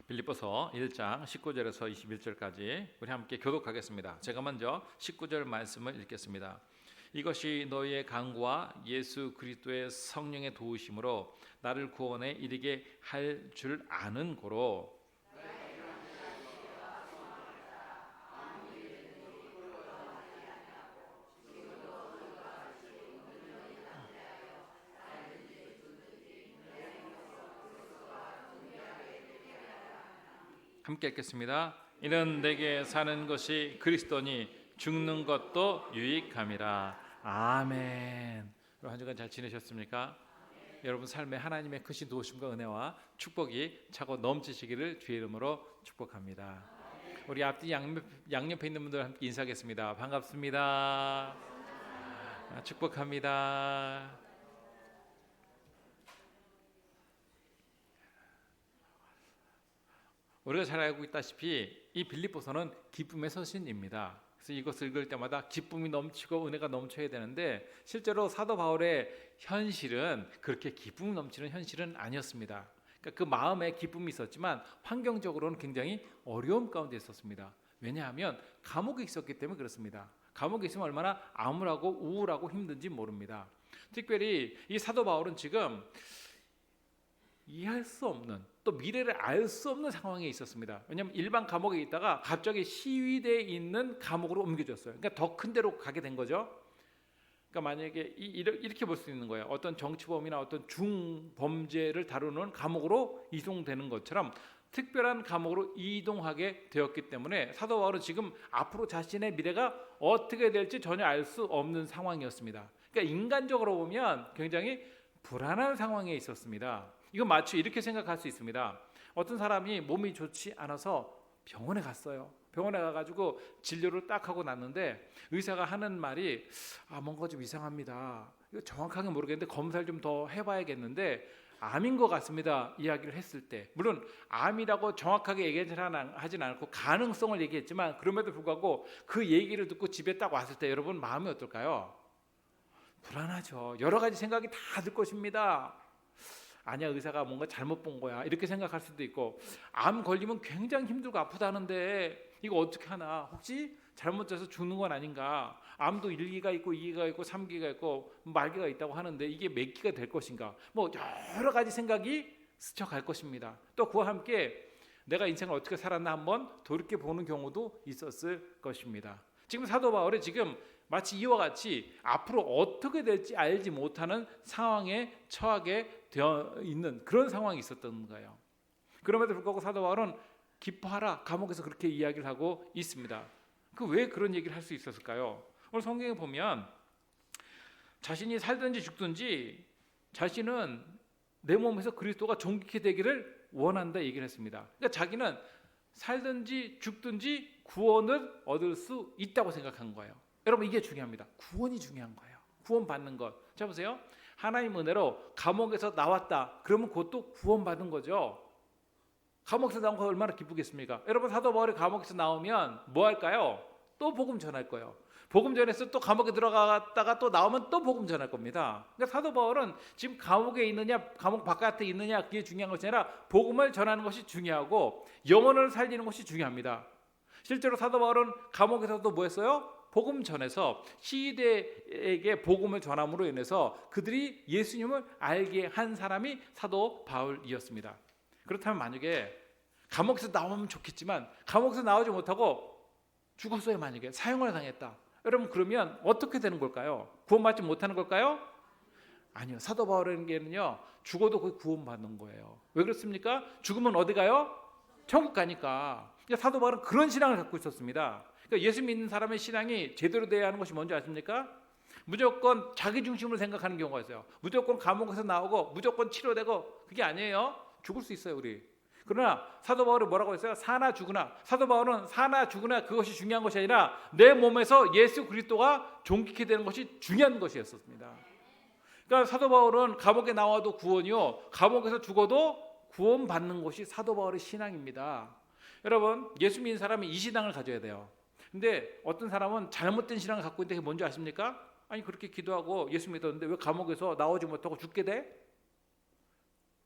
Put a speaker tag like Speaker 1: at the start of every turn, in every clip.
Speaker 1: 빌립보서 1장 19절에서 21절까지 우리 함께 교독하겠습니다. 제가 먼저 19절 말씀을 읽겠습니다. 이것이 너희의 간구와 예수 그리스도의 성령의 도우심으로 나를 구원에 이르게 할 줄 아는 고로 함께 읽겠습니다. 이는 내게 사는 것이 그리스도니 죽는 것도 유익함이라. 아멘. 한 주간 잘 지내셨습니까? 여러분 삶에 하나님의 크신 도우심과 은혜와 축복이 차고 넘치시기를 주의 이름으로 축복합니다. 우리 앞뒤 양옆에 있는 분들 함께 인사하겠습니다. 반갑습니다. 축복합니다. 우리가 잘 알고 있다시피 이 빌립보서는 기쁨의 서신입니다. 그래서 이것을 읽을 때마다 기쁨이 넘치고 은혜가 넘쳐야 되는데 실제로 사도 바울의 현실은 그렇게 기쁨 넘치는 현실은 아니었습니다. 그러니까 그 마음에 기쁨이 있었지만 환경적으로는 굉장히 어려움 가운데 있었습니다. 왜냐하면 감옥에 있었기 때문에 그렇습니다. 감옥에 있으면 얼마나 암울하고 우울하고 힘든지 모릅니다. 특별히 이 사도 바울은 지금 이해할 수 없는 또 미래를 알 수 없는 상황에 있었습니다. 왜냐하면 일반 감옥에 있다가 갑자기 시위대에 있는 감옥으로 옮겨졌어요. 그러니까 더 큰 데로 가게 된 거죠. 그러니까 만약에 이렇게 볼 수 있는 거예요. 어떤 정치범이나 어떤 중범죄를 다루는 감옥으로 이송되는 것처럼 특별한 감옥으로 이동하게 되었기 때문에 사도 바울은 지금 앞으로 자신의 미래가 어떻게 될지 전혀 알 수 없는 상황이었습니다. 그러니까 인간적으로 보면 굉장히 불안한 상황에 있었습니다. 이건 마치 이렇게 생각할 수 있습니다. 어떤 사람이 몸이 좋지 않아서 병원에 갔어요. 병원에 가가지고 진료를 딱 하고 났는데 의사가 하는 말이 뭔가 좀 이상합니다. 이거 정확하게 모르겠는데 검사를 좀 더 해봐야겠는데 암인 것 같습니다. 이야기를 했을 때 물론 암이라고 정확하게 얘기하진 않고 가능성을 얘기했지만 그럼에도 불구하고 그 얘기를 듣고 집에 딱 왔을 때 여러분 마음이 어떨까요? 불안하죠. 여러 가지 생각이 다 들 것입니다. 아니야, 의사가 뭔가 잘못 본 거야 이렇게 생각할 수도 있고 암 걸리면 굉장히 힘들고 아프다는데 이거 어떻게 하나, 혹시 잘못돼서 죽는 건 아닌가, 암도 1기가 있고 2기가 있고 3기가 있고 말기가 있다고 하는데 이게 몇 기가 될 것인가, 뭐 여러 가지 생각이 스쳐갈 것입니다. 또 그와 함께 내가 인생을 어떻게 살았나 한번 돌이켜보는 경우도 있었을 것입니다. 지금 사도 바울이 지금 마치 이와 같이 앞으로 어떻게 될지 알지 못하는 상황에 처하게 되어 있는 그런 상황이 있었던 거예요. 그럼에도 불구하고 사도 바울은 기뻐하라, 감옥에서 그렇게 이야기를 하고 있습니다. 왜 그런 얘기를 할 수 있었을까요? 오늘 성경에 보면 자신이 살든지 죽든지 자신은 내 몸에서 그리스도가 존귀케 되기를 원한다 얘기를 했습니다. 그러니까 자기는 살든지 죽든지 구원을 얻을 수 있다고 생각한 거예요. 여러분 이게 중요합니다. 구원이 중요한 거예요. 구원 받는 것. 자 보세요. 하나님 은혜로 감옥에서 나왔다. 그러면 그것도 구원 받은 거죠. 감옥에서 나온 거 얼마나 기쁘겠습니까? 여러분 사도 바울이 감옥에서 나오면 뭐 할까요? 또 복음 전할 거예요. 복음 전해서 또 감옥에 들어갔다가 또 나오면 또 복음 전할 겁니다. 그러니까 사도 바울은 지금 감옥에 있느냐 감옥 바깥에 있느냐 그게 중요한 것이 아니라 복음을 전하는 것이 중요하고 영혼을 살리는 것이 중요합니다. 실제로 사도 바울은 감옥에서도 뭐 했어요? 복음 전해서 시대에게 복음을 전함으로 인해서 그들이 예수님을 알게 한 사람이 사도 바울이었습니다. 그렇다면 만약에 감옥에서 나오면 좋겠지만 감옥에서 나오지 못하고 죽었어요. 만약에 사형을 당했다. 여러분 그러면 어떻게 되는 걸까요? 구원받지 못하는 걸까요? 아니요. 사도 바울에게는요 죽어도 거의 구원받는 거예요. 왜 그렇습니까? 죽으면 어디 가요? 천국 가니까. 사도 바울은 그런 신앙을 갖고 있었습니다. 그러니까 예수 믿는 사람의 신앙이 제대로 돼야 하는 것이 뭔지 아십니까? 무조건 자기 중심으로 생각하는 경우가 있어요. 무조건 감옥에서 나오고 무조건 치료되고 그게 아니에요. 죽을 수 있어요 우리. 그러나 사도 바울이 뭐라고 했어요? 사나 죽으나. 사도 바울은 사나 죽으나 그것이 중요한 것이 아니라 내 몸에서 예수 그리스도가 존귀케 되는 것이 중요한 것이었습니다. 그러니까 사도 바울은 감옥에 나와도 구원이요 감옥에서 죽어도 구원받는 것이 사도 바울의 신앙입니다. 여러분 예수 믿는 사람이 이 신앙을 가져야 돼요. 근데 어떤 사람은 잘못된 신앙을 갖고 있는데 그게 뭔지 아십니까? 아니 그렇게 기도하고 예수 믿었는데 왜 감옥에서 나오지 못하고 죽게 돼?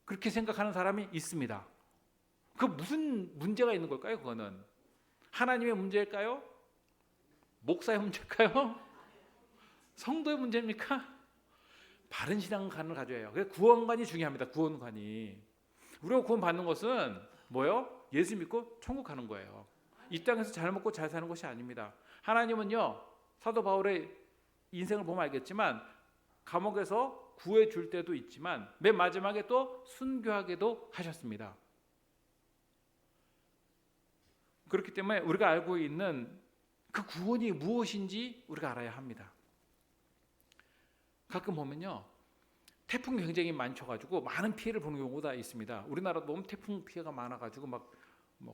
Speaker 1: 그렇게 생각하는 사람이 있습니다. 그 무슨 문제가 있는 걸까요? 그거는 하나님의 문제일까요? 목사의 문제일까요? 성도의 문제입니까? 바른 신앙관을 가져야 해요. 그래서 구원관이 중요합니다. 구원관이. 우리가 구원 받는 것은 뭐요? 예수 믿고 천국 가는 거예요. 이 땅에서 잘 먹고 잘 사는 것이 아닙니다. 하나님은요, 사도 바울의 인생을 보면 알겠지만 감옥에서 구해 줄 때도 있지만 맨 마지막에 또 순교하게도 하셨습니다. 그렇기 때문에 우리가 알고 있는 그 구원이 무엇인지 우리가 알아야 합니다. 가끔 보면요, 태풍 굉장히 많쳐가지고 많은 피해를 보는 경우가 있습니다. 우리나라도 너무 태풍 피해가 많아가지고 막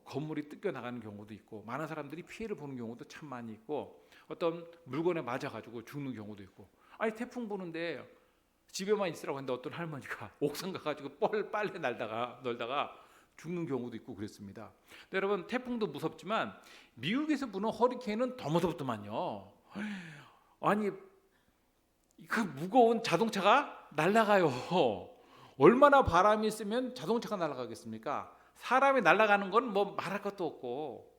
Speaker 1: 건물이 뜯겨 나가는 경우도 있고, 많은 사람들이 피해를 보는 경우도 참 많이 있고, 어떤 물건에 맞아가지고 죽는 경우도 있고. 아니 태풍 부는데 집에만 있으라고 했는데 어떤 할머니가 옥상 가가지고 빨래 널다가 죽는 경우도 있고 그랬습니다. 근데 여러분, 태풍도 무섭지만 미국에서 부는 허리케인은 더 무섭더만요. 아니 그 무거운 자동차가 날아가요. 얼마나 바람이 세면 자동차가 날아가겠습니까? 사람이 날아가는 건 뭐 말할 것도 없고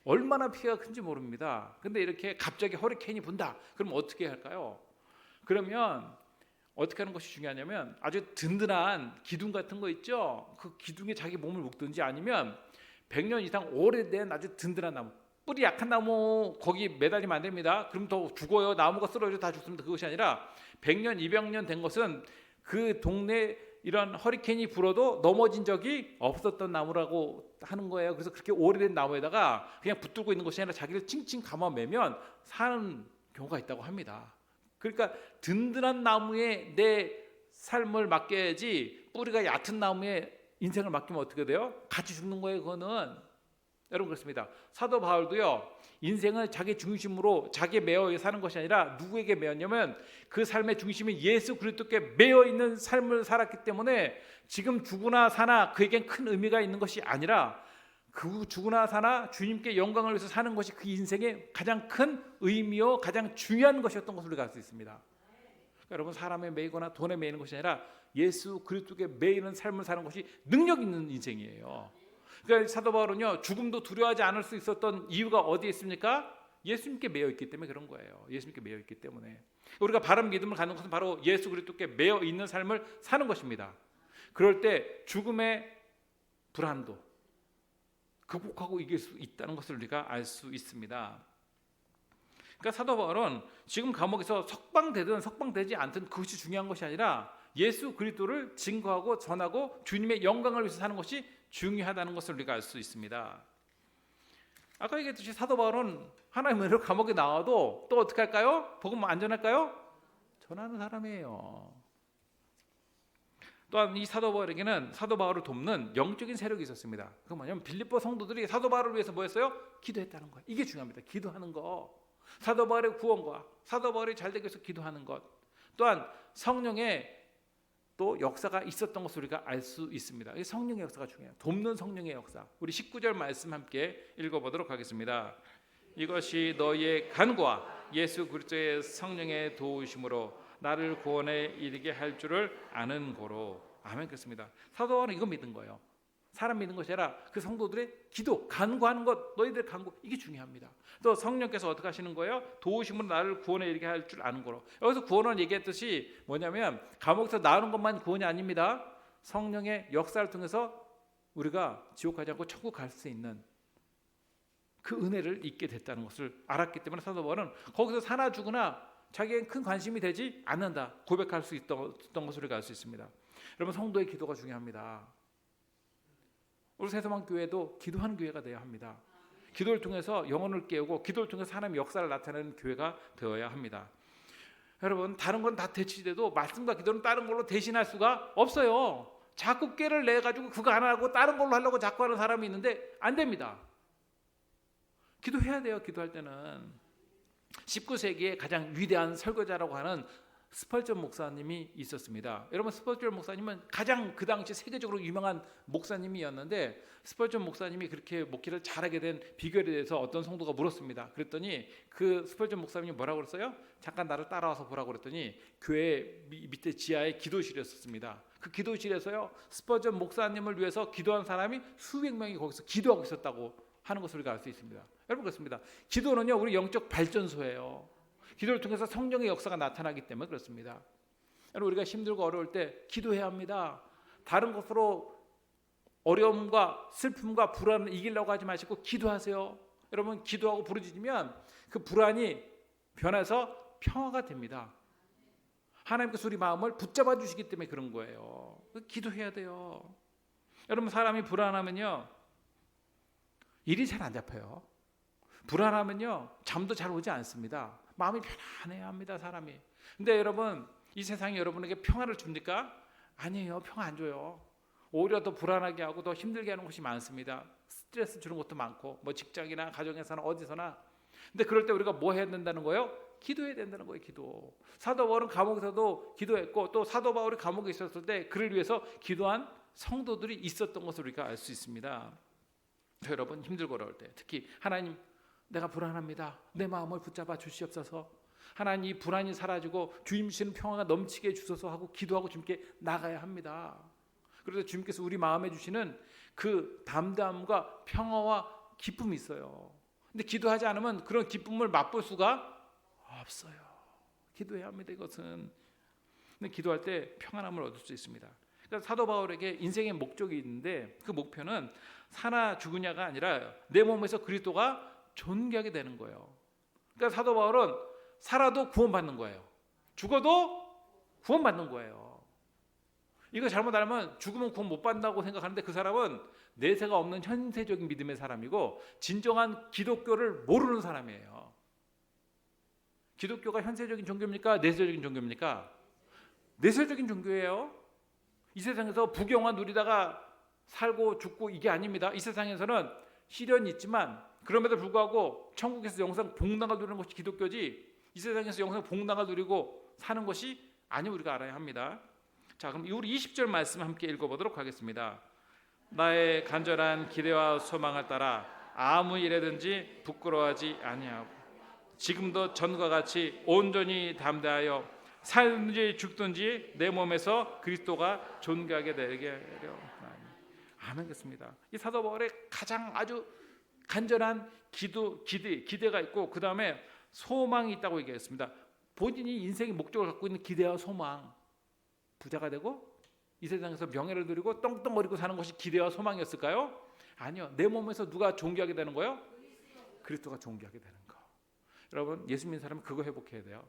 Speaker 1: 얼마나 피해가 큰지 모릅니다. 근데 이렇게 갑자기 허리케인이 분다. 그럼 어떻게 할까요? 그러면 어떻게 하는 것이 중요하냐면 아주 든든한 기둥 같은 거 있죠. 그 기둥에 자기 몸을 묶든지 아니면 100년 이상 오래된 아주 든든한 나무, 뿌리 약한 나무 거기 매달리면 안 됩니다. 그럼 더 죽어요. 나무가 쓰러져 다 죽습니다. 그것이 아니라 100년, 200년 된 것은 그 동네 이런 허리케인이 불어도 넘어진 적이 없었던 나무라고 하는 거예요. 그래서 그렇게 오래된 나무에다가 그냥 붙들고 있는 것이 아니라 자기를 칭칭 감아매면 사는 경우가 있다고 합니다. 그러니까 든든한 나무에 내 삶을 맡겨야지 뿌리가 얕은 나무에 인생을 맡기면 어떻게 돼요? 같이 죽는 거예요. 그거는. 여러분 그렇습니다. 사도 바울도요, 인생을 자기 중심으로 자기에 매여 사는 것이 아니라 누구에게 매였냐면 그 삶의 중심이 예수 그리스도께 매여 있는 삶을 살았기 때문에 지금 죽으나 사나 그에겐 큰 의미가 있는 것이 아니라 그 죽으나 사나 주님께 영광을 위해서 사는 것이 그 인생의 가장 큰 의미요 가장 중요한 것이었던 것을 우리가 알 수 있습니다. 그러니까 여러분, 사람에 매이거나 돈에 매이는 것이 아니라 예수 그리스도께 매이는 삶을 사는 것이 능력 있는 인생이에요. 그러니까 사도 바울은요, 죽음도 두려워하지 않을 수 있었던 이유가 어디에 있습니까? 예수님께 매여 있기 때문에 그런 거예요. 예수님께 매여 있기 때문에 우리가 바른 믿음을 갖는 것은 바로 예수 그리스도께 매여 있는 삶을 사는 것입니다. 그럴 때 죽음의 불안도 극복하고 이길 수 있다는 것을 우리가 알 수 있습니다. 그러니까 사도 바울은 지금 감옥에서 석방되든 석방되지 않든 그것이 중요한 것이 아니라 예수 그리스도를 증거하고 전하고 주님의 영광을 위해서 사는 것이 중요하다는 것을 우리가 알 수 있습니다. 아까 얘기했듯이 사도 바울은 하나님의 은혜로 감옥에 나와도 또 어떻게 할까요? 복음 안전할까요? 전하는 사람이에요. 또한 이 사도 바울에게는 사도 바울을 돕는 영적인 세력이 있었습니다. 그건 뭐냐면 빌립보 성도들이 사도 바울을 위해서 뭐 했어요? 기도했다는 거예요. 이게 중요합니다. 기도하는 거. 사도 바울의 구원과 사도 바울이 잘 되기 위해서 기도하는 것. 또한 성령의 또 역사가 있었던 것을 우리가 알 수 있습니다. 이 성령의 역사가 중요해요. 돕는 성령의 역사. 우리 19절 말씀 함께 읽어보도록 하겠습니다. 이것이 너희의 간구와 예수 그리스도의 성령의 도우심으로 나를 구원에 이르게 할 줄을 아는 고로. 아멘. 그렇습니다. 사도 바울은 이거 믿은 거예요. 사람 믿는 것이 아니라 그 성도들의 기도, 간구하는 것, 너희들 간구, 이게 중요합니다. 또 성령께서 어떻게 하시는 거예요? 도우심으로 나를 구원에 이르게 할 줄 아는 거로. 여기서 구원을 얘기했듯이 뭐냐면 감옥에서 나오는 것만 구원이 아닙니다. 성령의 역사를 통해서 우리가 지옥 가지 않고 천국 갈 수 있는 그 은혜를 잊게 됐다는 것을 알았기 때문에 사도 바울은 거기서 사나 죽으나 자기에겐 큰 관심이 되지 않는다 고백할 수 있던 것을 우리가 알 수 있습니다. 여러분, 성도의 기도가 중요합니다. 우리 새소망 교회도 기도하는 교회가 되어야 합니다. 기도를 통해서 영혼을 깨우고 기도를 통해서 하나님의 역사를 나타내는 교회가 되어야 합니다. 여러분, 다른 건 다 대치돼도 말씀과 기도는 다른 걸로 대신할 수가 없어요. 자꾸 깨를 내가지고 그거 안 하고 다른 걸로 하려고 자꾸 하는 사람이 있는데 안 됩니다. 기도해야 돼요. 기도할 때는 19세기에 가장 위대한 설교자라고 하는 스펄전 목사님이 있었습니다. 여러분, 스펄전 목사님은 가장 그 당시 세계적으로 유명한 목사님이었는데 스펄전 목사님이 그렇게 목회를 잘하게 된 비결에 대해서 어떤 성도가 물었습니다. 그랬더니 그 스펄전 목사님이 뭐라고 그랬어요? 잠깐 나를 따라와서 보라고 그랬더니 교회 밑에 지하에 기도실이었습니다. 그 기도실에서요, 스퍼전 목사님을 위해서 기도한 사람이 수백 명이 거기서 기도하고 있었다고 하는 것을 우리가 알 수 있습니다. 여러분, 그렇습니다. 기도는요, 우리 영적 발전소예요. 기도를 통해서 성령의 역사가 나타나기 때문에 그렇습니다. 여러분, 우리가 힘들고 어려울 때 기도해야 합니다. 다른 것으로 어려움과 슬픔과 불안을 이기려고 하지 마시고 기도하세요. 여러분, 기도하고 부르짖으면 그 불안이 변해서 평화가 됩니다. 하나님께서 우리 마음을 붙잡아 주시기 때문에 그런 거예요. 기도해야 돼요. 여러분, 사람이 불안하면요, 일이 잘 안 잡혀요. 불안하면요, 잠도 잘 오지 않습니다. 마음이 편안해야 합니다, 사람이. 근데 여러분, 이 세상이 여러분에게 평화를 줍니까? 아니에요. 평화 안 줘요. 오히려 더 불안하게 하고 더 힘들게 하는 것이 많습니다. 스트레스 주는 것도 많고, 뭐 직장이나 가정에서나 어디서나. 근데 그럴 때 우리가 뭐 해야 된다는 거예요? 기도해야 된다는 거예요. 기도. 사도 바울은 감옥에서도 기도했고, 또 사도 바울이 감옥에 있었을 때 그를 위해서 기도한 성도들이 있었던 것을 우리가 알 수 있습니다. 여러분, 힘들고 어려울 때 특히 하나님, 내가 불안합니다. 내 마음을 붙잡아 주시옵소서. 하나님, 이 불안이 사라지고 주님 주시는 평화가 넘치게 해주소서 하고 기도하고 주님께 나가야 합니다. 그래서 주님께서 우리 마음에 주시는 그 담대함과 평화와 기쁨이 있어요. 근데 기도하지 않으면 그런 기쁨을 맛볼 수가 없어요. 기도해야 합니다. 이것은. 근데 기도할 때 평안함을 얻을 수 있습니다. 그러니까 사도 바울에게 인생의 목적이 있는데 그 목표는 사나 죽으냐가 아니라 내 몸에서 그리스도가 존귀하게 되는 거예요. 그러니까 사도 바울은 살아도 구원받는 거예요. 죽어도 구원받는 거예요. 이거 잘못 알면 죽으면 구원 못 받는다고 생각하는데 그 사람은 내세가 없는 현세적인 믿음의 사람이고 진정한 기독교를 모르는 사람이에요. 기독교가 현세적인 종교입니까? 내세적인 종교입니까? 내세적인 종교예요. 이 세상에서 부경화 누리다가 살고 죽고 이게 아닙니다. 이 세상에서는 시련이 있지만 그럼에도 불구하고 천국에서 영생 복락을 누리는 것이 기독교지, 이 세상에서 영생 복락을 누리고 사는 것이 아니, 우리가 알아야 합니다. 자, 그럼 우리 20절 말씀 함께 읽어보도록 하겠습니다. 나의 간절한 기대와 소망을 따라 아무 일에든지 부끄러워하지 아니하고 지금도 전과 같이 온전히 담대하여 살든지 죽든지 내 몸에서 그리스도가 존귀하게 되게 하려. 아멘. 그렇습니다. 이 사도 바울의 가장 아주 간절한 기대가 있고 그 다음에 소망이 있다고 얘기했습니다. 본인이 인생의 목적을 갖고 있는 기대와 소망, 부자가 되고 이 세상에서 명예를 누리고 떵떵거리고 사는 것이 기대와 소망이었을까요? 아니요. 내 몸에서 누가 존귀하게 되는 거예요? 그리스도가 존귀하게 되는 거. 여러분, 예수 믿는 사람은 그거 회복해야 돼요.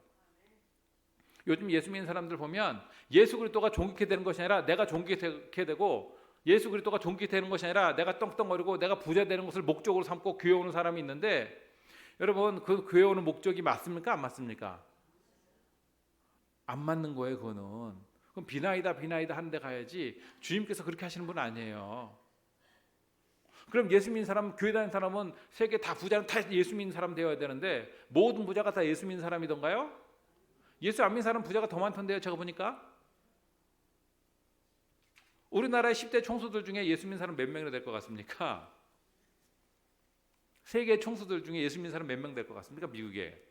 Speaker 1: 요즘 예수 믿는 사람들 보면 예수 그리스도가 존귀하게 되는 것이 아니라 내가 존귀하게 되고, 예수 그리스도가 존귀하게 되는 것이 아니라 내가 떵떵거리고 내가 부자 되는 것을 목적으로 삼고 교회 오는 사람이 있는데, 여러분, 그 교회 오는 목적이 맞습니까? 안 맞습니까? 안 맞는 거예요. 그거는. 그럼 비나이다 하는 데 가야지 주님께서 그렇게 하시는 분은 아니에요. 그럼 예수 믿는 사람, 교회 다니는 사람은 세계 다 부자는 다 예수 믿는 사람 되어야 되는데 모든 부자가 다 예수 믿는 사람이던가요? 예수 안 믿는 사람 부자가 더 많던데요. 제가 보니까 우리나라의 10대 총수들 중에 예수 믿는 사람 몇 명이나 될 것 같습니까? 세계 총수들 중에 예수 믿는 사람 몇 명 될 것 같습니까? 미국에.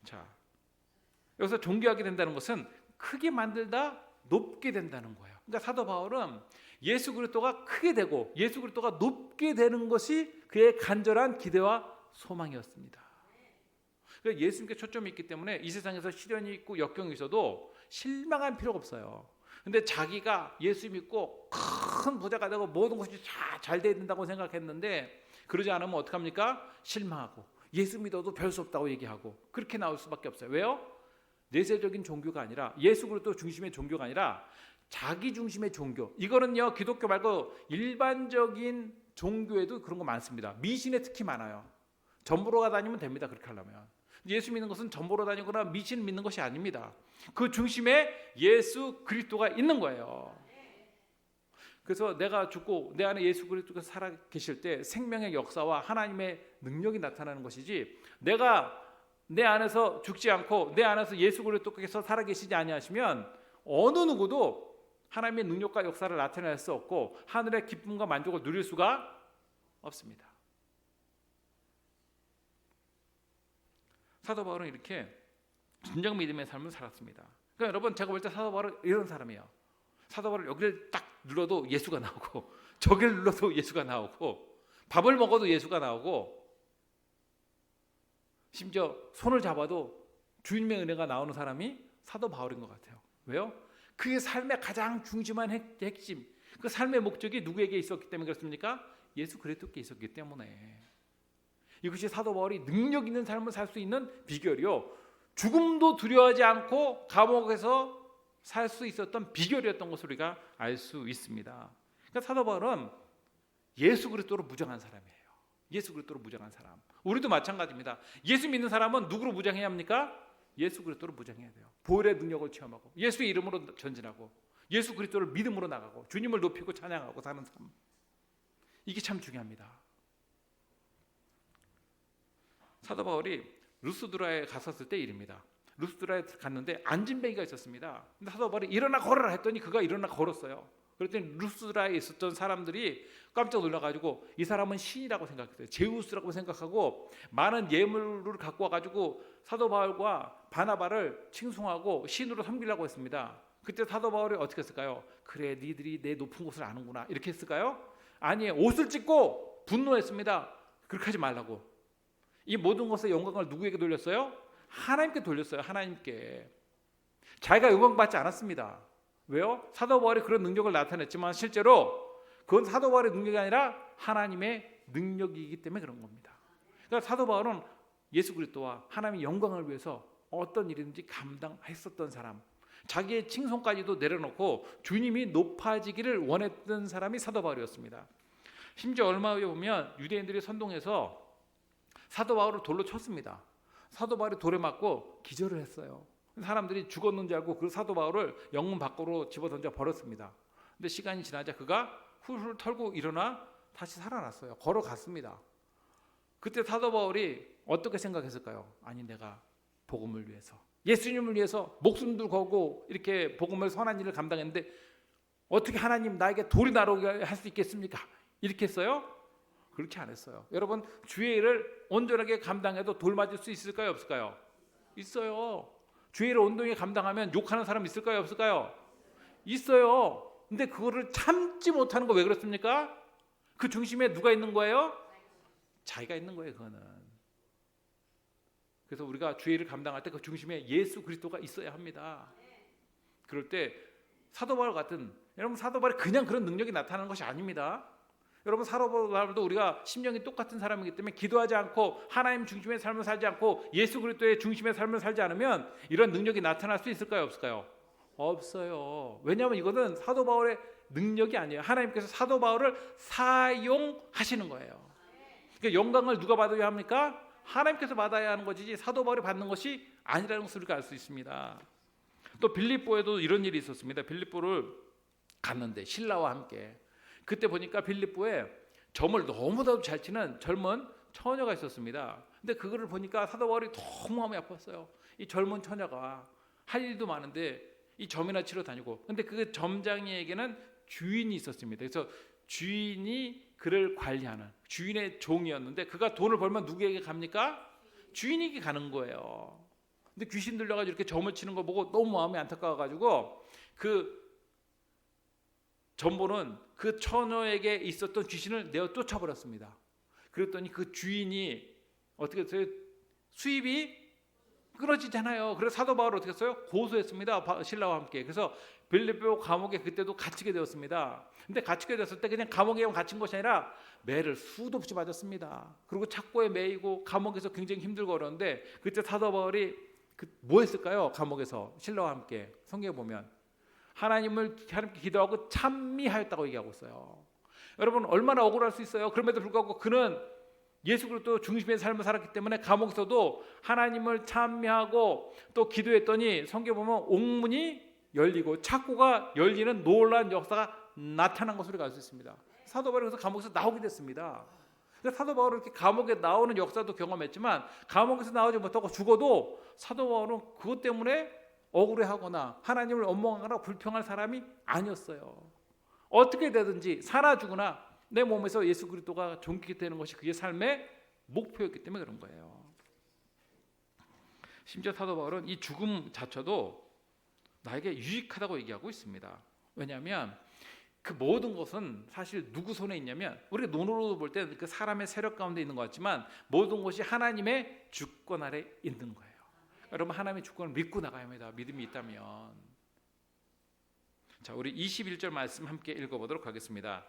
Speaker 1: 자, 여기서 존귀하게 된다는 것은 크게 만들다 높게 된다는 거예요. 그러니까 사도 바울은 예수 그리스도가 크게 되고 예수 그리스도가 높게 되는 것이 그의 간절한 기대와 소망이었습니다. 그러니까 예수님께 초점이 있기 때문에 이 세상에서 시련이 있고 역경이 있어도 실망할 필요가 없어요. 근데 자기가 예수 믿고 큰 부자가 되고 모든 것이 잘 돼야 된다고 생각했는데 그러지 않으면 어떡합니까? 실망하고 예수 믿어도 별 수 없다고 얘기하고 그렇게 나올 수밖에 없어요. 왜요? 내세적인 종교가 아니라 예수 그리스도 중심의 종교가 아니라 자기 중심의 종교. 이거는요, 기독교 말고 일반적인 종교에도 그런 거 많습니다. 미신에 특히 많아요. 전보로가 다니면 됩니다. 그렇게 하려면. 예수 믿는 것은 전보로 다니거나 미신 믿는 것이 아닙니다. 그 중심에 예수 그리스도가 있는 거예요. 그래서 내가 죽고 내 안에 예수 그리스도가 살아 계실 때 생명의 역사와 하나님의 능력이 나타나는 것이지, 내가 내 안에서 죽지 않고 내 안에서 예수 그리스도께서 살아 계시지 아니하시면 어느 누구도 하나님의 능력과 역사를 나타낼 수 없고 하늘의 기쁨과 만족을 누릴 수가 없습니다. 사도 바울은 이렇게 진정 믿음의 삶을 살았습니다. 그러니까 여러분 제가 볼 때 사도 바울은 이런 사람이에요. 사도 바울 여기를 딱 눌러도 예수가 나오고 저기를 눌러도 예수가 나오고 밥을 먹어도 예수가 나오고 심지어 손을 잡아도 주님의 은혜가 나오는 사람이 사도 바울인 것 같아요. 왜요? 그의 삶의 가장 중심한 핵심, 그 삶의 목적이 누구에게 있었기 때문에 그렇습니까? 예수 그리스도께 있었기 때문에. 이것이 사도 바울이 능력 있는 삶을 살 수 있는 비결이요, 죽음도 두려워하지 않고 감옥에서 살 수 있었던 비결이었던 것을 우리가 알 수 있습니다. 그러니까 사도 바울은 예수 그리스도로 무장한 사람이에요. 예수 그리스도로 무장한 사람. 우리도 마찬가지입니다. 예수 믿는 사람은 누구로 무장해야 합니까? 예수 그리스도로 무장해야 돼요. 보혈의 능력을 체험하고 예수의 이름으로 전진하고 예수 그리스도를 믿음으로 나가고 주님을 높이고 찬양하고 사는 삶. 이게 참 중요합니다. 사도 바울이 루스드라에 갔었을 때 일입니다. 루스드라에 갔는데 안진뱅이가 있었습니다. 근데 사도 바울이 일어나 걸어라 했더니 그가 일어나 걸었어요. 그랬더니 루스드라에 있었던 사람들이 깜짝 놀라가지고 이 사람은 신이라고 생각했어요. 제우스라고 생각하고 많은 예물을 갖고 와가지고 사도 바울과 바나바를 칭송하고 신으로 섬기려고 했습니다. 그때 사도 바울이 어떻게 했을까요? 그래, 니들이 내 높은 곳을 아는구나, 이렇게 했을까요? 아니에요. 옷을 찢고 분노했습니다. 그렇게 하지 말라고. 이 모든 것의 영광을 누구에게 돌렸어요? 하나님께 돌렸어요. 하나님께. 자기가 영광받지 않았습니다. 왜요? 사도 바울이 그런 능력을 나타냈지만 실제로 그건 사도 바울의 능력이 아니라 하나님의 능력이기 때문에 그런 겁니다. 그러니까 사도 바울은 예수 그리스도와 하나님의 영광을 위해서 어떤 일이든지 감당했었던 사람, 자기의 칭송까지도 내려놓고 주님이 높아지기를 원했던 사람이 사도 바울이었습니다. 심지어 얼마 후에 보면 유대인들이 선동해서 사도 바울을 돌로 쳤습니다. 사도 바울이 돌에 맞고 기절을 했어요. 사람들이 죽었는 줄 알고 그 사도 바울을 영문 밖으로 집어던져 버렸습니다. 근데 시간이 지나자 그가 훌훌 털고 일어나 다시 살아났어요. 걸어갔습니다. 그때 사도 바울이 어떻게 생각했을까요? 아니, 내가 복음을 위해서, 예수님을 위해서 목숨도 걸고 이렇게 복음을 선한 일을 감당했는데 어떻게 하나님 나에게 돌이 나오게 할 수 있겠습니까? 이렇게 했어요? 그렇게 안 했어요. 여러분, 주의 일을 온전하게 감당해도 돌 맞을 수 있을까요? 없을까요? 있어요. 주의 일을 온전히 감당하면 욕하는 사람 있을까요? 없을까요? 있어요. 근데 그거를 참지 못하는 거 왜 그렇습니까? 그 중심에 누가 있는 거예요? 자기가 있는 거예요. 그거는. 그래서 우리가 주의 일을 감당할 때 그 중심에 예수 그리스도가 있어야 합니다. 그럴 때 사도 바울 같은, 여러분, 사도 바울이 그냥 그런 능력이 나타나는 것이 아닙니다. 여러분, 사도 바울도 우리가 심령이 똑같은 사람이기 때문에 기도하지 않고 하나님 중심의 삶을 살지 않고 예수 그리스도의 중심의 삶을 살지 않으면 이런 능력이 나타날 수 있을까요? 없을까요? 없어요. 왜냐하면 이것은 사도 바울의 능력이 아니에요. 하나님께서 사도 바울을 사용하시는 거예요. 그러니까 영광을 누가 받아야 합니까? 하나님께서 받아야 하는 것이지 사도 바울이 받는 것이 아니라는 것을 우리가 알 수 있습니다. 또 빌립보에도 이런 일이 있었습니다. 빌립보를 갔는데 신라와 함께, 그때 보니까 빌립보에 점을 너무나도 잘 치는 젊은 처녀가 있었습니다. 근데 그거를 보니까 사도 바울이 너무 마음이 아팠어요. 이 젊은 처녀가 할 일도 많은데 이 점이나 치러 다니고, 근데 그 점장이에게는 주인이 있었습니다. 그래서 주인이 그를 관리하는 주인의 종이었는데 그가 돈을 벌면 누구에게 갑니까? 주인에게 가는 거예요. 근데 귀신 들려가지고 이렇게 점을 치는 거 보고 너무 마음이 안타까워가지고 그 점보는 그 처녀에게 있었던 귀신을 내어 쫓아버렸습니다. 그랬더니 그 주인이 어떻게 했어요? 수입이 끊어지잖아요. 그래서 사도 바울을 어떻게 했어요? 고소했습니다. 신라와 함께. 그래서 빌립보 감옥에 그때도 갇히게 되었습니다. 근데 갇히게 됐을 때 그냥 감옥에만 갇힌 것이 아니라 매를 수도 없이 맞았습니다. 그리고 착고에 매이고 감옥에서 굉장히 힘들고 그러는데 그때 사도 바울이 뭐 했을까요? 감옥에서 신라와 함께 성경에 보면 하나님께 기도하고 찬미하였다고 얘기하고 있어요. 여러분, 얼마나 억울할 수 있어요. 그럼에도 불구하고 그는 예수 그리스도 중심의 삶을 살았기 때문에 감옥에서도 하나님을 찬미하고 또 기도했더니 성경에 보면 옥문이 열리고 착고가 열리는 놀라운 역사가 나타난 것으로 알 수 있습니다. 사도 바울이 그래서 감옥에서 나오게 됐습니다. 그러니까 사도 바울은 이렇게 감옥에 나오는 역사도 경험했지만 감옥에서 나오지 못하고 죽어도 사도 바울은 그것 때문에 억울해하거나 하나님을 원망하거나 불평할 사람이 아니었어요. 어떻게 되든지 사나 죽으나 내 몸에서 예수 그리스도가 존귀게 되는 것이 그의 삶의 목표였기 때문에 그런 거예요. 심지어 사도 바울은 이 죽음 자체도 나에게 유익하다고 얘기하고 있습니다. 왜냐하면 그 모든 것은 사실 누구 손에 있냐면, 우리가 눈으로 볼 때 그 사람의 세력 가운데 있는 것 같지만 모든 것이 하나님의 주권 아래 있는 거예요. 여러분, 하나님의 주권을 믿고 나가야 합니다. 믿음이 있다면. 자, 우리 21절 말씀 함께 읽어보도록 하겠습니다.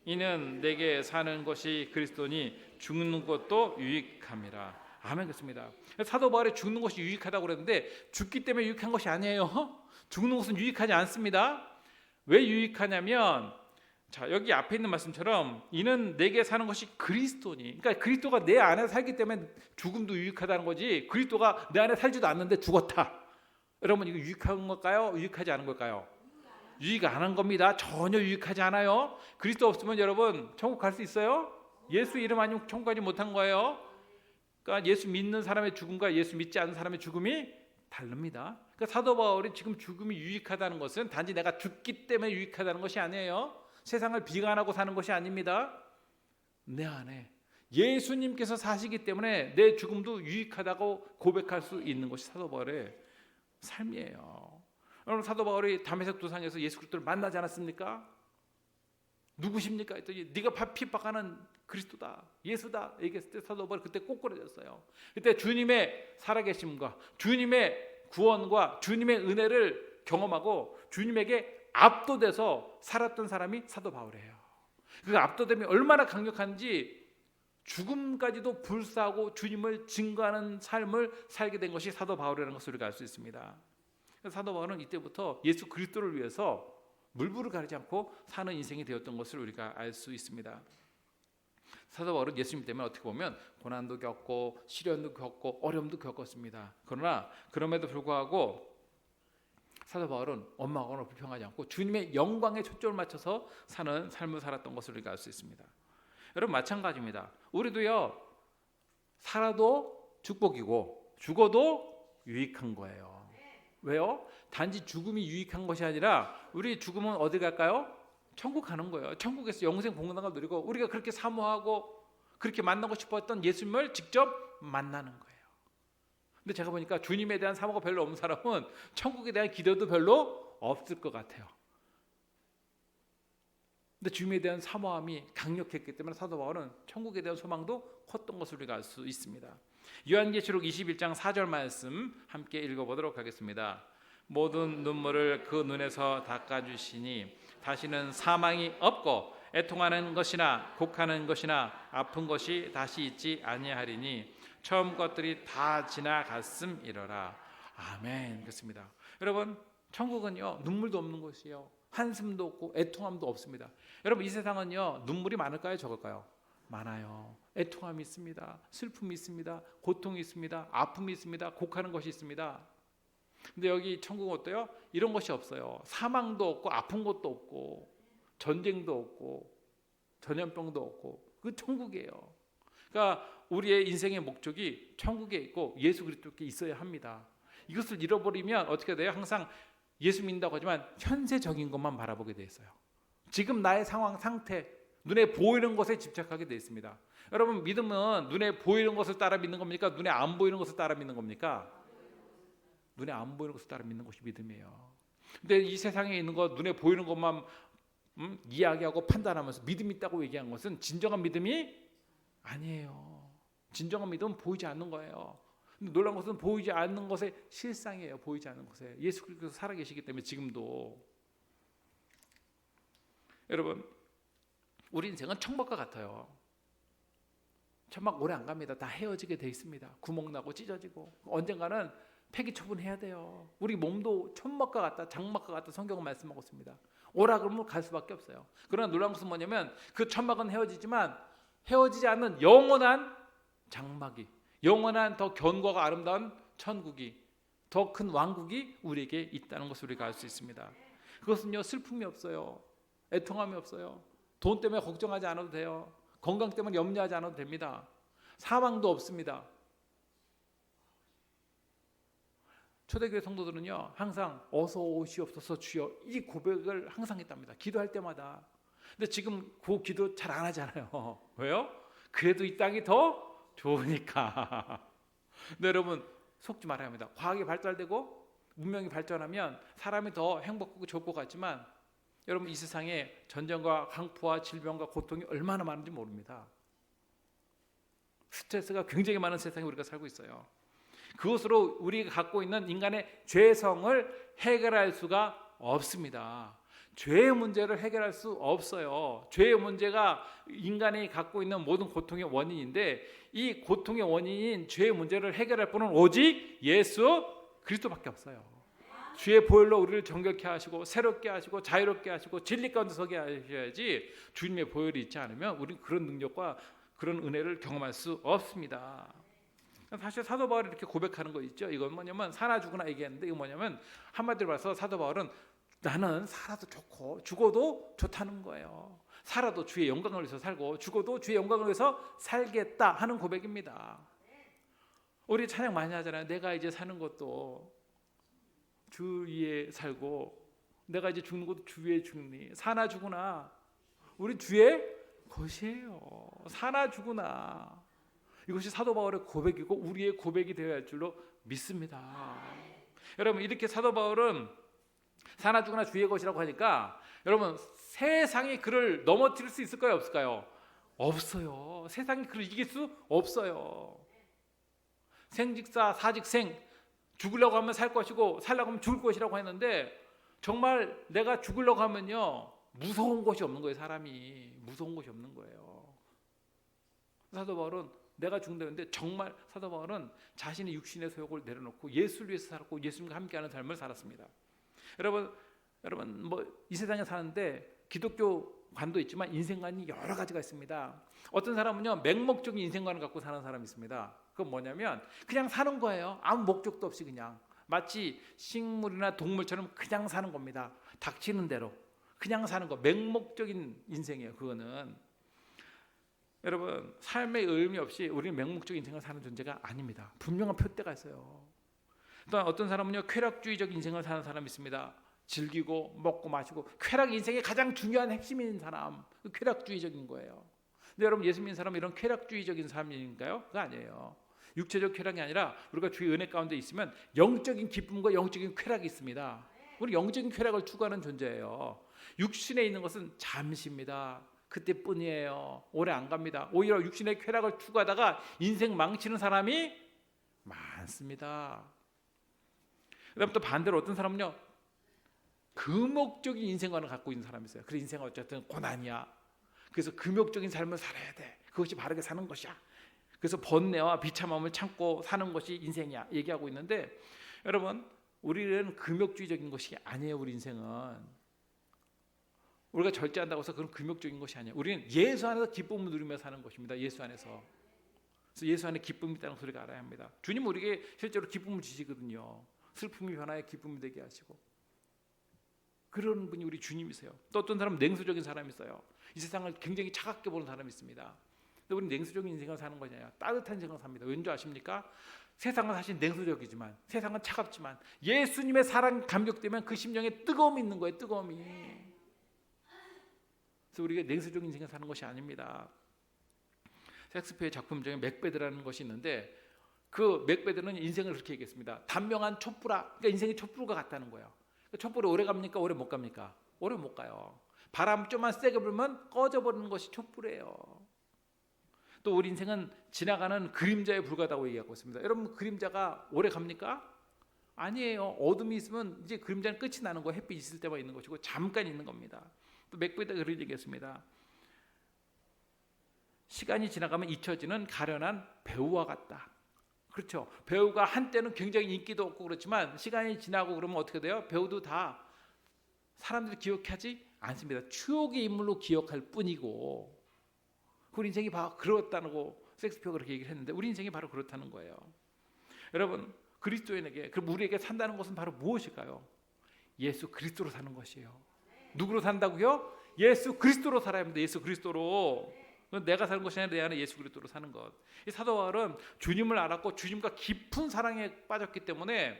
Speaker 1: 이는 내게 사는 것이 그리스도니 죽는 것도 유익함이라. 아멘. 그렇습니다. 사도 바울이 죽는 것이 유익하다고 그랬는데 죽기 때문에 유익한 것이 아니에요. 죽는 것은 유익하지 않습니다. 왜 유익하냐면, 자, 여기 앞에 있는 말씀처럼 이는 내게 사는 것이 그리스도니, 그러니까 그리스도가 내 안에 살기 때문에 죽음도 유익하다는 거지, 그리스도가 내 안에 살지도 않는데 죽었다. 여러분, 이거 유익한 걸까요? 유익하지 않은 걸까요? 유익 안 한 겁니다. 전혀 유익하지 않아요. 그리스도 없으면 여러분 천국 갈 수 있어요? 예수 이름 아니면 천국 가지 못한 거예요. 그러니까 예수 믿는 사람의 죽음과 예수 믿지 않는 사람의 죽음이 다릅니다. 그러니까 사도 바울이 지금 죽음이 유익하다는 것은 단지 내가 죽기 때문에 유익하다는 것이 아니에요. 세상을 비관하고 사는 것이 아닙니다. 내 안에 예수님께서 사시기 때문에 내 죽음도 유익하다고 고백할 수 있는 것이 사도 바울의 삶이에요. 여러분, 사도 바울이 다메섹 도상에서 예수 그리스도를 만나지 않았습니까? 누구십니까? 했더니 네가 핍박하는 그리스도다, 예수다 얘기했을 때 사도 바울이 그때 꼬꾸라졌어요. 그때 주님의 살아계심과 주님의 구원과 주님의 은혜를 경험하고 주님에게 압도돼서 살았던 사람이 사도 바울이에요. 그 압도됨이 얼마나 강력한지 죽음까지도 불사하고 주님을 증거하는 삶을 살게 된 것이 사도 바울이라는 것을 우리가 알 수 있습니다. 사도 바울은 이때부터 예수 그리스도를 위해서 물불을 가리지 않고 사는 인생이 되었던 것을 우리가 알 수 있습니다. 사도 바울은 예수님 때문에 어떻게 보면 고난도 겪고 시련도 겪고 어려움도 겪었습니다. 그러나 그럼에도 불구하고 사도 바울은 엄마가 불평하지 않고 주님의 영광에 초점을 맞춰서 사는 삶을 살았던 것을 우리가 알 수 있습니다. 여러분, 마찬가지입니다. 우리도요, 살아도 축복이고 죽어도 유익한 거예요. 왜요? 단지 죽음이 유익한 것이 아니라 우리 죽음은 어디 갈까요? 천국 가는 거예요. 천국에서 영생 공생을 누리고 우리가 그렇게 사모하고 그렇게 만나고 싶었던 예수님을 직접 만나는 거예요. 근데 제가 보니까 주님에 대한 사모가 별로 없는 사람은 천국에 대한 기대도 별로 없을 것 같아요. 근데 주님에 대한 사모함이 강력했기 때문에 사도 바울은 천국에 대한 소망도 컸던 것을 우리가 알 수 있습니다. 요한계시록 21장 4절 말씀 함께 읽어보도록 하겠습니다. 모든 눈물을 그 눈에서 닦아주시니 다시는 사망이 없고 애통하는 것이나 곡하는 것이나 아픈 것이 다시 있지 아니하리니 처음 것들이 다 지나갔음이러라. 아멘. 그렇습니다. 여러분, 천국은요, 눈물도 없는 곳이에요. 한숨도 없고 애통함도 없습니다. 여러분, 이 세상은요, 눈물이 많을까요, 적을까요? 많아요. 애통함이 있습니다. 슬픔이 있습니다. 고통이 있습니다. 아픔이 있습니다. 곡하는 것이 있습니다. 근데 여기 천국은 어때요? 이런 것이 없어요. 사망도 없고 아픈 것도 없고 전쟁도 없고 전염병도 없고, 그 천국이에요. 그러니까 우리의 인생의 목적이 천국에 있고 예수 그리스도께 있어야 합니다. 이것을 잃어버리면 어떻게 돼요? 항상 예수 믿는다고 하지만 현세적인 것만 바라보게 돼 있어요. 지금 나의 상황, 상태, 눈에 보이는 것에 집착하게 돼 있습니다. 여러분, 믿음은 눈에 보이는 것을 따라 믿는 겁니까? 눈에 안 보이는 것을 따라 믿는 겁니까? 눈에 안 보이는 것을 따라 믿는 것이 믿음이에요. 근데 이 세상에 있는 것, 눈에 보이는 것만 이야기하고 판단하면서 믿음 있다고 얘기한 것은 진정한 믿음이 아니에요. 진정한 믿음은 보이지 않는 거예요. 근데 놀라운 것은 보이지 않는 것의 실상이에요. 보이지 않는 것에 예수 그리스도 살아계시기 때문에 지금도. 여러분, 우리 인생은 천막과 같아요. 천막 오래 안 갑니다. 다 헤어지게 돼 있습니다. 구멍 나고 찢어지고 언젠가는 폐기 처분해야 돼요. 우리 몸도 천막과 같다, 장막과 같다, 성경은 말씀하고 있습니다. 오라 그러면 갈 수밖에 없어요. 그러나 놀라운 것은 뭐냐면 그 천막은 헤어지지만 헤어지지 않는 영원한 장막이, 영원한 더 견고하고 아름다운 천국이, 더 큰 왕국이 우리에게 있다는 것을 우리가 알 수 있습니다. 그것은요, 슬픔이 없어요. 애통함이 없어요. 돈 때문에 걱정하지 않아도 돼요. 건강 때문에 염려하지 않아도 됩니다. 사망도 없습니다. 초대교회 성도들은요, 항상 어서 오시옵소서 주여, 이 고백을 항상 했답니다. 기도할 때마다. 근데 지금 그 기도 잘 안 하잖아요. 왜요? 그래도 이 땅이 더 좋으니까. 근데 여러분, 속지 말아야 합니다. 과학이 발달되고 문명이 발전하면 사람이 더 행복하고 좋을 것 같지만 여러분 이 세상에 전쟁과 강포와 질병과 고통이 얼마나 많은지 모릅니다. 스트레스가 굉장히 많은 세상에 우리가 살고 있어요. 그것으로 우리가 갖고 있는 인간의 죄성을 해결할 수가 없습니다. 죄의 문제를 해결할 수 없어요. 죄의 문제가 인간이 갖고 있는 모든 고통의 원인인데 이 고통의 원인인 죄의 문제를 해결할 분은 오직 예수 그리스도밖에 없어요. 주의 보혈로 우리를 정결케 하시고 새롭게 하시고 자유롭게 하시고 진리 가운데 서게 하셔야지 주님의 보혈이 있지 않으면 우리는 그런 능력과 그런 은혜를 경험할 수 없습니다. 사실 사도 바울이 이렇게 고백하는 거 있죠. 이건 뭐냐면 사나 죽으나 얘기했는데 이거 뭐냐면 한마디로 봐서 사도 바울은 나는 살아도 좋고 죽어도 좋다는 거예요. 살아도 주의 영광을 위해서 살고 죽어도 주의 영광을 위해서 살겠다 하는 고백입니다. 우리 찬양 많이 하잖아요. 내가 이제 사는 것도 주 위에 살고 내가 이제 죽는 것도 주 위에 죽니. 사나 죽으나 우리 주의 것이에요. 사나 죽으나 이것이 사도 바울의 고백이고 우리의 고백이 되어야 할 줄로 믿습니다. 여러분 이렇게 사도 바울은 사나 죽으나 주의 것이라고 하니까 여러분 세상이 그를 넘어뜨릴 수 있을까요? 없을까요? 없어요. 세상이 그를 이길 수 없어요. 생직사 사직생 죽으려고 하면 살 것이고 살려고 하면 죽을 것이라고 했는데 정말 내가 죽으려고 하면요 무서운 것이 없는 거예요. 사람이 무서운 것이 없는 거예요. 사도 바울은 내가 죽는다는데 정말 사도 바울은 자신의 육신의 소욕을 내려놓고 예수를 위해서 살았고 예수님과 함께하는 삶을 살았습니다. 여러분 뭐 이 세상에 사는데 기독교관도 있지만 인생관이 여러 가지가 있습니다. 어떤 사람은요 맹목적인 인생관을 갖고 사는 사람이 있습니다. 그건 뭐냐면 그냥 사는 거예요. 아무 목적도 없이 그냥 마치 식물이나 동물처럼 그냥 사는 겁니다. 닥치는 대로 그냥 사는 거 맹목적인 인생이에요. 그거는 여러분 삶의 의미 없이 우리는 맹목적인 인생을 사는 존재가 아닙니다. 분명한 표대가 있어요. 또 어떤 사람은요 쾌락주의적 인생을 사는 사람이 있습니다. 즐기고 먹고 마시고 쾌락 인생의 가장 중요한 핵심인 사람 쾌락주의적인 거예요. 근데 여러분 예수 믿는 사람은 이런 쾌락주의적인 삶인가요? 그거 아니에요. 육체적 쾌락이 아니라 우리가 주의 은혜 가운데 있으면 영적인 기쁨과 영적인 쾌락이 있습니다. 우리 영적인 쾌락을 추구하는 존재예요. 육신에 있는 것은 잠시입니다. 그때뿐이에요. 오래 안 갑니다. 오히려 육신의 쾌락을 추구하다가 인생 망치는 사람이 많습니다. 그다음 또 반대로 어떤 사람은요 금욕적인 인생관을 갖고 있는 사람이 있어요. 그래서 인생은 어쨌든 고난이야. 그래서 금욕적인 삶을 살아야 돼. 그것이 바르게 사는 것이야. 그래서 번뇌와 비참함을 참고 사는 것이 인생이야. 얘기하고 있는데 여러분 우리는 금욕주의적인 것이 아니에요. 우리 인생은 우리가 절제한다고 해서 그런 금욕적인 것이 아니에요. 우리는 예수 안에서 기쁨을 누리며 사는 것입니다. 예수 안에서. 그래서 예수 안에 기쁨이 있다는 소리가 알아야 합니다. 주님 우리에게 실제로 기쁨을 주시거든요. 슬픔이 변화에 기쁨이 되게 하시고 그런 분이 우리 주님이세요. 또 어떤 사람은 냉소적인 사람이 있어요. 이 세상을 굉장히 차갑게 보는 사람이 있습니다. 근데 우리는 냉소적인 인생을 사는 것이 아니라 따뜻한 인생을 삽니다. 왠지 아십니까? 세상은 사실 냉소적이지만 세상은 차갑지만 예수님의 사랑 감격되면 그 심령에 뜨거움이 있는 거예요. 뜨거움이. 그래서 우리가 냉소적인 인생을 사는 것이 아닙니다. 셰익스피어의 작품 중에 맥베드라는 것이 있는데 그 맥베드는 인생을 그렇게 얘기했습니다. 단명한 촛불아. 그러니까 인생이 촛불과 같다는 거예요. 촛불이 오래 갑니까? 오래 못 갑니까? 오래 못 가요. 바람 좀만 세게 불면 꺼져버리는 것이 촛불이에요. 또 우리 인생은 지나가는 그림자에 불과하다고 얘기하고 있습니다. 여러분 그림자가 오래 갑니까? 아니에요. 어둠이 있으면 이제 그림자는 끝이 나는 거예요. 햇빛 있을 때만 있는 것이고 잠깐 있는 겁니다. 또 맥베드가 그런 얘기했습니다. 시간이 지나가면 잊혀지는 가련한 배우와 같다. 그렇죠. 배우가 한때는 굉장히 인기도 없고 그렇지만 시간이 지나고 그러면 어떻게 돼요? 배우도 다 사람들이 기억하지 않습니다. 추억의 인물로 기억할 뿐이고 우리 인생이 바로 그렇다는 거 셰익스피어가 그렇게 얘기를 했는데 우리 인생이 바로 그렇다는 거예요. 여러분 그리스도인에게 그럼 우리에게 산다는 것은 바로 무엇일까요? 예수 그리스도로 사는 것이에요. 누구로 산다고요? 예수 그리스도로 살아야 합니다. 예수 그리스도로. 내가 사는 것이 아니라 내 안에 예수 그리스도로 사는 것. 이 사도 바울은 주님을 알았고 주님과 깊은 사랑에 빠졌기 때문에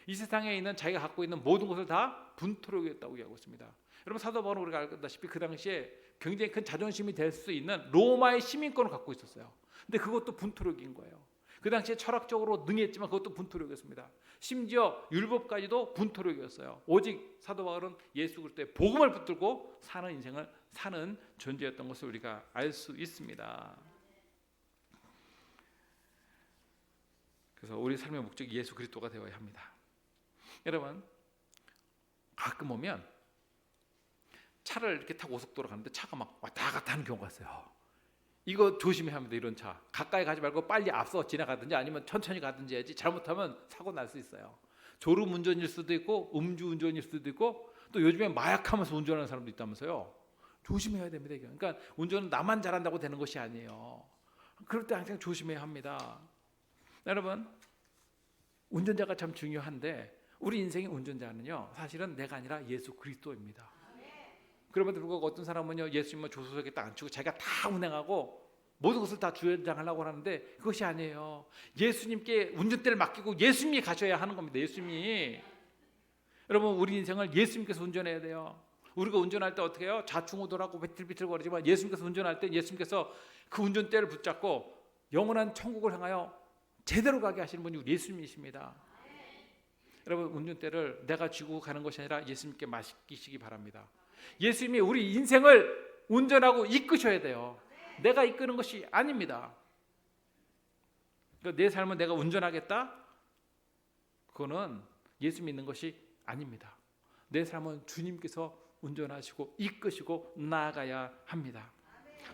Speaker 1: 이 세상에 있는 자기가 갖고 있는 모든 것을 다 분토록 했다고 얘기하고 있습니다. 여러분 사도 바울은 우리가 알다시피 그 당시에 굉장히 큰 자존심이 될 수 있는 로마의 시민권을 갖고 있었어요. 근데 그것도 분토록인 거예요. 그 당시에 철학적으로 능했지만 그것도 분토력이었습니다. 심지어 율법까지도 분토력이었어요. 오직 사도 바울은 예수 그리스도의 복음을 붙들고 사는 인생을 사는 존재였던 것을 우리가 알 수 있습니다. 그래서 우리 삶의 목적이 예수 그리스도가 되어야 합니다. 여러분, 가끔 오면 차를 이렇게 타고 고속도로 가는데 차가 막 왔다 갔다 하는 경우가 있어요. 이거 조심해야 합니다. 이런 차 가까이 가지 말고 빨리 앞서 지나가든지 아니면 천천히 가든지 해야지, 잘못하면 사고 날 수 있어요. 졸음 운전일 수도 있고 음주 운전일 수도 있고, 또 요즘에 마약하면서 운전하는 사람도 있다면서요. 조심해야 됩니다. 그러니까 운전은 나만 잘한다고 되는 것이 아니에요. 그럴 때 항상 조심해야 합니다. 여러분, 운전자가 참 중요한데 우리 인생의 운전자는요, 사실은 내가 아니라 예수 그리스도입니다. 그럼에도 불구하고 어떤 사람은요, 예수님은 조수석에 딱 앉히고 자기가 다 운행하고 모든 것을 다 주연장하려고 하는데 그것이 아니에요. 예수님께 운전대를 맡기고 예수님이 가셔야 하는 겁니다. 예수님이. 여러분, 우리 인생을 예수님께서 운전해야 돼요. 우리가 운전할 때 어떻게 해요? 좌충우돌하고 비틀비틀거리지만 예수님께서 운전할 때 예수님께서 그 운전대를 붙잡고 영원한 천국을 향하여 제대로 가게 하시는 분이 우리 예수님이십니다. 여러분, 운전대를 내가 쥐고 가는 것이 아니라 예수님께 맡기시기 바랍니다. 예수님이 우리 인생을 운전하고 이끄셔야 돼요. 내가 이끄는 것이 아닙니다. 그러니까 내 삶은 내가 운전하겠다? 그거는 예수 믿는 것이 아닙니다. 내 삶은 주님께서 운전하시고 이끄시고 나아가야 합니다.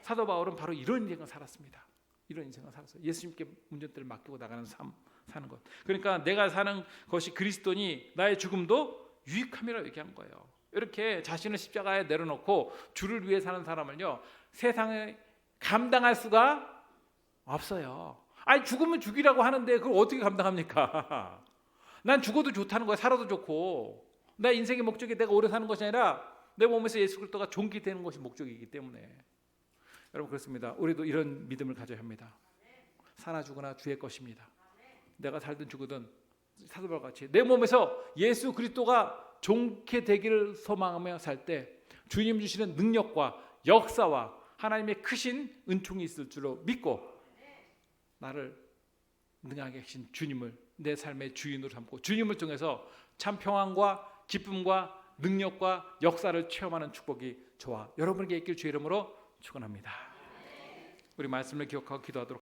Speaker 1: 사도 바울은 바로 이런 인생을 살았습니다. 이런 인생을 살았어요. 예수님께 운전대를 맡기고 나가는 삶 사는 것. 그러니까 내가 사는 것이 그리스도니 나의 죽음도 유익함이라고 얘기한 거예요. 이렇게 자신을 십자가에 내려놓고 주를 위해 사는 사람을요, 세상에 감당할 수가 없어요. 아니, 죽으면 죽이라고 하는데 그걸 어떻게 감당합니까? 난 죽어도 좋다는 거야. 살아도 좋고. 나 인생의 목적이 내가 오래 사는 것이 아니라 내 몸에서 예수 그리스도가 존귀되는 것이 목적이기 때문에. 여러분, 그렇습니다. 우리도 이런 믿음을 가져야 합니다. 사나 죽으나 주의 것입니다. 내가 살든 죽으든 사도 바울 같이 내 몸에서 예수 그리스도가 좋게 되기를 소망하며 살 때 주님 주시는 능력과 역사와 하나님의 크신 은총이 있을 줄로 믿고 나를 능하게 하신 주님을 내 삶의 주인으로 삼고 주님을 통해서 참 평안과 기쁨과 능력과 역사를 체험하는 축복이 저와 여러분에게 있길 주의 이름으로 축원합니다. 우리 말씀을 기억하고 기도하도록